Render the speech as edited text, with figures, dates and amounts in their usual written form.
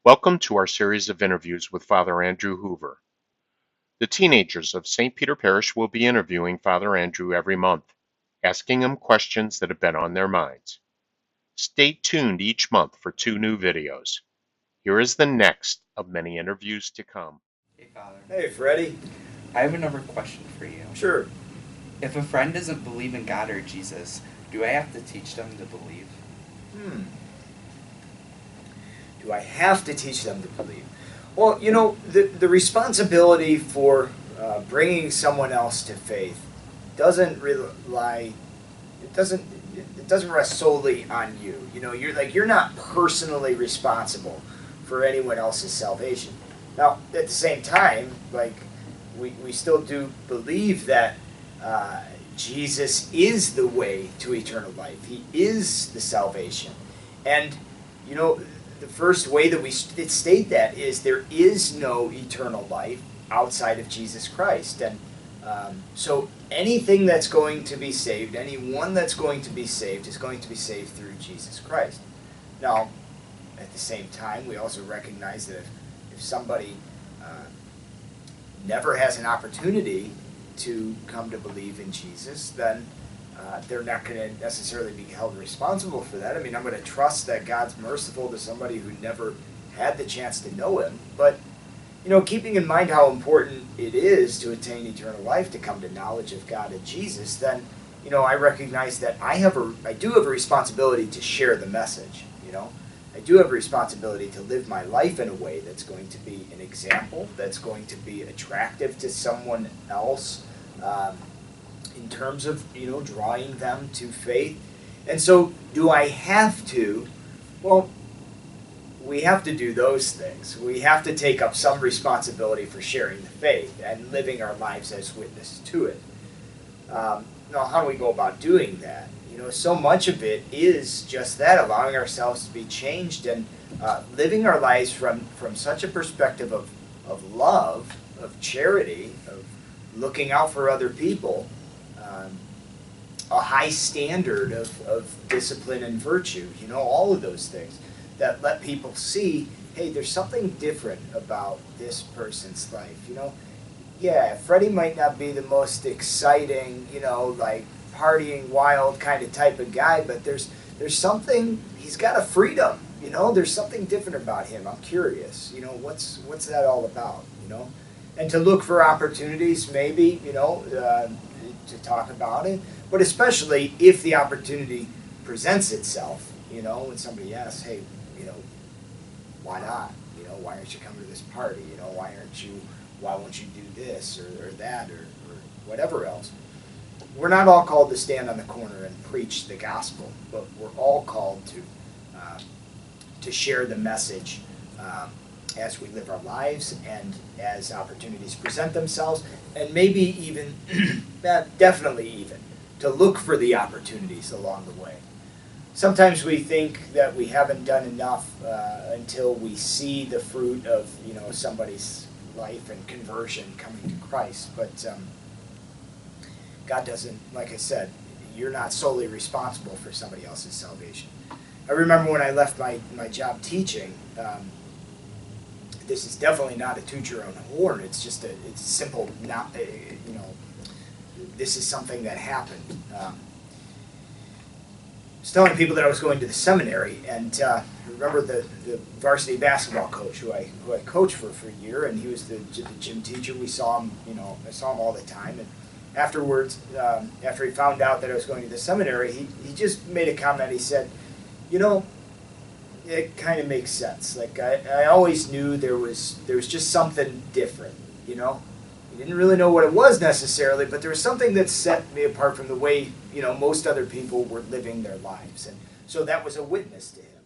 Welcome to our series of interviews with Father Andrew Hoover. The teenagers of St. Peter Parish will be interviewing Father Andrew every month, asking him questions that have been on their minds. Stay tuned each month for 2 new videos. Here is the next of many interviews to come. Hey, Father. Hey, Freddie. I have another question for you. Sure. If a friend doesn't believe in God or Jesus, do I have to teach them to believe? Hmm. Do I have to teach them to believe? Well, the responsibility for bringing someone else to faith doesn't rely. It doesn't rest solely on you. You're not personally responsible for anyone else's salvation. Now, at the same time, we still do believe that Jesus is the way to eternal life. He is the salvation. And, you know, the first way that we state that is there is no eternal life outside of Jesus Christ. And so anything that's going to be saved, anyone that's going to be saved is going to be saved through Jesus Christ. Now, at the same time, we also recognize that if somebody never has an opportunity to come to believe in Jesus, then they're not going to necessarily be held responsible for that. I mean, I'm going to trust that God's merciful to somebody who never had the chance to know Him. But, keeping in mind how important it is to attain eternal life, to come to knowledge of God and Jesus, then, I recognize that I do have a responsibility to share the message, I do have a responsibility to live my life in a way that's going to be an example, that's going to be attractive to someone else, in terms of, drawing them to faith. And so, do I have to? Well, we have to do those things. We have to take up some responsibility for sharing the faith and living our lives as witnesses to it. Now, how do we go about doing that? So much of it is just that, allowing ourselves to be changed and living our lives from such a perspective of love, of charity, of looking out for other people, a high standard of discipline and virtue, all of those things that let people see, hey, there's something different about this person's life. Yeah, Freddie might not be the most exciting, partying wild kind of type of guy, but there's something, he's got a freedom, there's something different about him. I'm curious, what's that all about, and to look for opportunities maybe, to talk about it, but especially if the opportunity presents itself, when somebody asks, hey, why not, why aren't you coming to this party, why won't you do this or that or whatever else. We're not all called to stand on the corner and preach the gospel, but we're all called to share the message as we live our lives and as opportunities present themselves, and maybe even, definitely even, to look for the opportunities along the way. Sometimes we think that we haven't done enough until we see the fruit of somebody's life and conversion coming to Christ, but God doesn't, like I said, you're not solely responsible for somebody else's salvation. I remember when I left my job teaching, this is definitely not a toot your own horn, it's just it's simple, not, this is something that happened. I was telling people that I was going to the seminary, and I remember the varsity basketball coach who I coached for a year, and he was the gym teacher. We saw him, I saw him all the time, and afterwards, after he found out that I was going to the seminary, he just made a comment. He said, it kind of makes sense. Like, I always knew there was just something different, He didn't really know what it was necessarily, but there was something that set me apart from the way, most other people were living their lives. And so that was a witness to him.